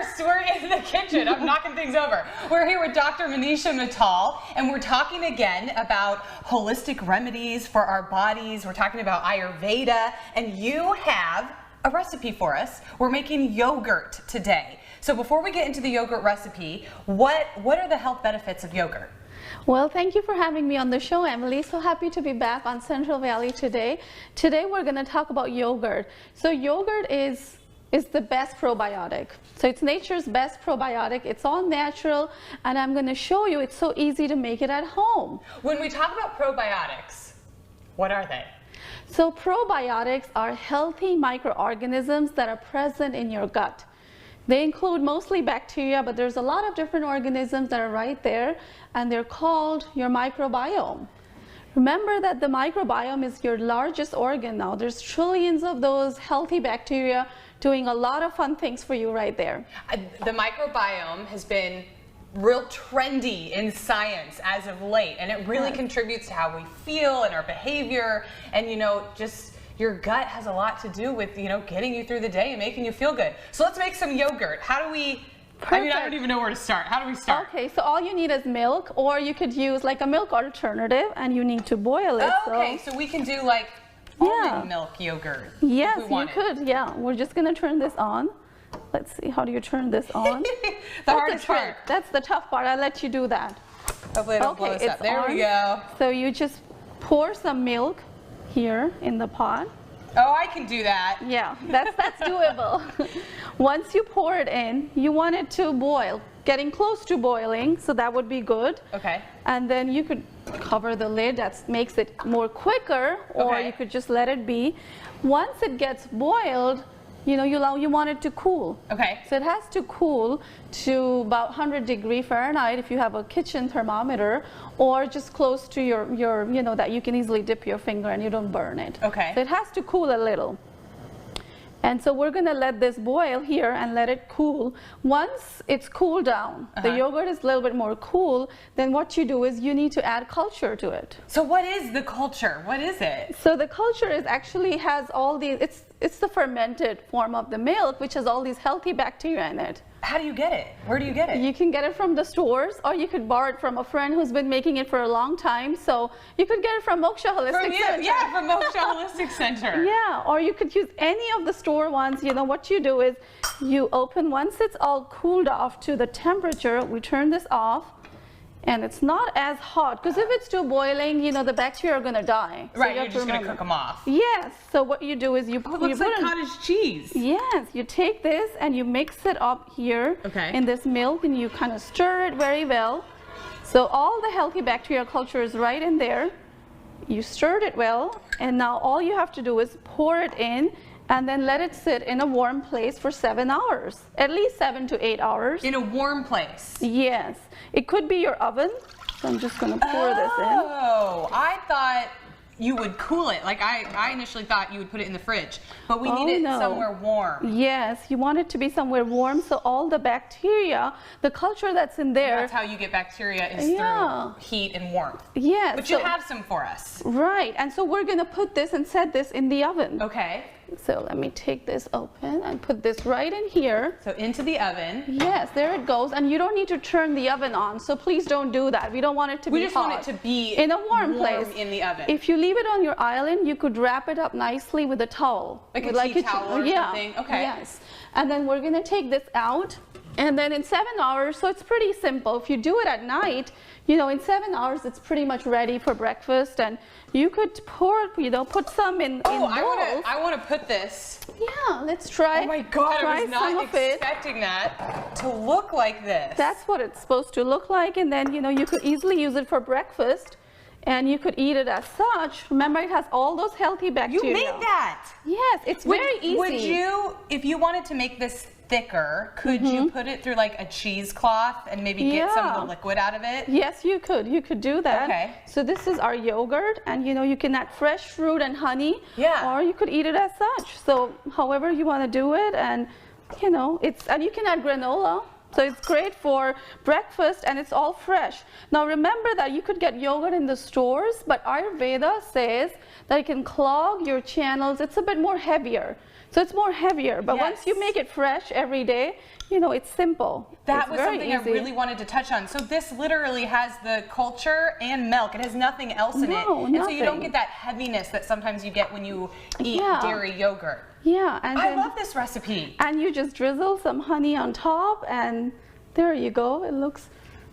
first. We're in the kitchen. I'm knocking things over. We're here with Dr. Manisha Mittal, and we're talking again about holistic remedies for our bodies. We're talking about Ayurveda, and you have a recipe for us. We're making yogurt today. So before we get into the yogurt recipe, what are the health benefits of yogurt? Well, thank you for having me on the show, Emily. So happy to be back on Central Valley today. Today we're going to talk about yogurt. So yogurt is the best probiotic. So it's nature's best probiotic. It's all natural, and I'm going to show you it's so easy to make it at home. When we talk about probiotics, what are they? So probiotics are healthy microorganisms that are present in your gut. They include mostly bacteria, but there's a lot of different organisms that are right there, and they're called your microbiome. Remember that the microbiome is your largest organ now. There's trillions of those healthy bacteria doing a lot of fun things for you right there. The microbiome has been real trendy in science as of late, and it really contributes to how we feel and our behavior, and just your gut has a lot to do with, getting you through the day and making you feel good. So let's make some yogurt. How do we, I don't even know where to start. How do we start? Okay, so all you need is milk, or you could use like a milk alternative, and you need to boil it. Oh, okay, so we can do like almond milk yogurt. Yes, you could, yeah. We're just gonna turn this on. Let's see, how do you turn this on? The hardest part. That's the tough part. I'll let you do that. Hopefully it don't blow us up. There we go. So you just pour some milk here in the pot. Oh, I can do that. Yeah, that's doable. Once you pour it in, you want it to boil, getting close to boiling, so that would be good. Okay. And then you could cover the lid. That makes it more quicker, or you could just let it be. Once it gets boiled, you want it to cool. Okay. So it has to cool to about 100 degrees Fahrenheit if you have a kitchen thermometer, or just close to your that you can easily dip your finger and you don't burn it. Okay. So it has to cool a little. And so we're going to let this boil here and let it cool. Once it's cooled down, the yogurt is a little bit more cool, then what you do is you need to add culture to it. So what is the culture? What is it? So the culture has all these, it's the fermented form of the milk, which has all these healthy bacteria in it. How do you get it? Where do you get it? You can get it from the stores, or you could borrow it from a friend who's been making it for a long time. So you could get it from Moksha Holistic Center. Yeah, from Moksha Holistic Center. Yeah, or you could use any of the store ones. What you do is you open, once it's all cooled off to the temperature, we turn this off. And it's not as hot, because if it's too boiling, the bacteria are going to die. Right, so you're just going to cook them off. Yes, so what you do is you put it looks like cottage cheese. Yes, you take this and you mix it up here in this milk, and you kind of stir it very well. So all the healthy bacterial culture is right in there. You stirred it well, and now all you have to do is pour it in, and then let it sit in a warm place for 7 hours, at least 7 to 8 hours. In a warm place? Yes. It could be your oven. So I'm just going to pour this in. Oh, I thought you would cool it. Like I initially thought you would put it in the fridge, but we need it somewhere warm. Yes, you want it to be somewhere warm, so all the bacteria, the culture that's in there. That's how you get bacteria, is through heat and warmth. Yes. But you have some for us. Right, and so we're going to put this and set this in the oven. Okay. So let me take this open and put this right in here. So into the oven. Yes, there it goes. And you don't need to turn the oven on, so please don't do that. We don't want it to be hot. We just want it to be in a warm place in the oven. If you leave it on your island, you could wrap it up nicely with a towel. Like a tea towel or something? Okay. Yes. And then we're going to take this out. And then in 7 hours, so it's pretty simple. If you do it at night, in 7 hours, it's pretty much ready for breakfast. And you could put some in bowls. I want to put this. Yeah, let's try. Oh my God, I was not expecting that to look like this. That's what it's supposed to look like. And then, you could easily use it for breakfast. And you could eat it as such. Remember, it has all those healthy bacteria. You made that. Yes, it's very easy. Would you, if you wanted to make this thicker, could you put it through like a cheesecloth and maybe get some of the liquid out of it? Yes, you could. You could do that. Okay. So this is our yogurt, and you can add fresh fruit and honey. Yeah. Or you could eat it as such. So however you want to do it, and and you can add granola. So it's great for breakfast, and it's all fresh. Now remember that you could get yogurt in the stores, but Ayurveda says that it can clog your channels. It's a bit more heavier. So it's more heavier, but once you Yes. make it fresh every day, you know, it's simple. That It's was very something I easy. really wanted to touch on. So this literally has the culture and milk. It has nothing else in it. No, And so you don't nothing. get that heaviness that sometimes you get when you eat Yeah. dairy yogurt. Yeah, and I then, love this recipe. and you just drizzle some honey on top, and there you go. It looks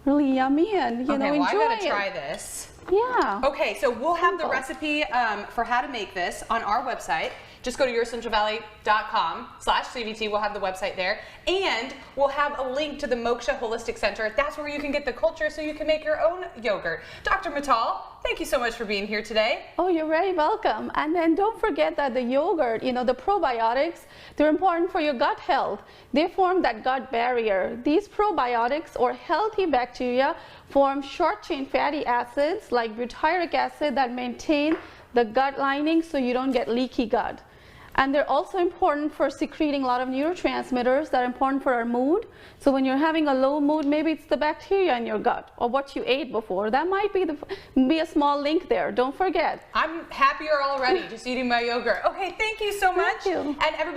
really yummy, and you know, Okay, well, enjoy I gotta it. try this. Yeah. Okay, so we'll have the Simple. recipe for how to make this on our website. Just go to yourcentralvalley.com/CVT. We'll have the website there. And we'll have a link to the Moksha Holistic Center. That's where you can get the culture so you can make your own yogurt. Dr. Mittal, thank you so much for being here today. Oh, you're very welcome. And then don't forget that the yogurt, you know, the probiotics, they're important for your gut health. They form that gut barrier. These probiotics, or healthy bacteria, form short-chain fatty acids like butyric acid that maintain the gut lining so you don't get leaky gut. And they're also important for secreting a lot of neurotransmitters that are important for our mood. So when you're having a low mood, maybe it's the bacteria in your gut or what you ate before. That might be a small link there. Don't forget. I'm happier already just eating my yogurt. Okay, thank you so much. Thank you. And everybody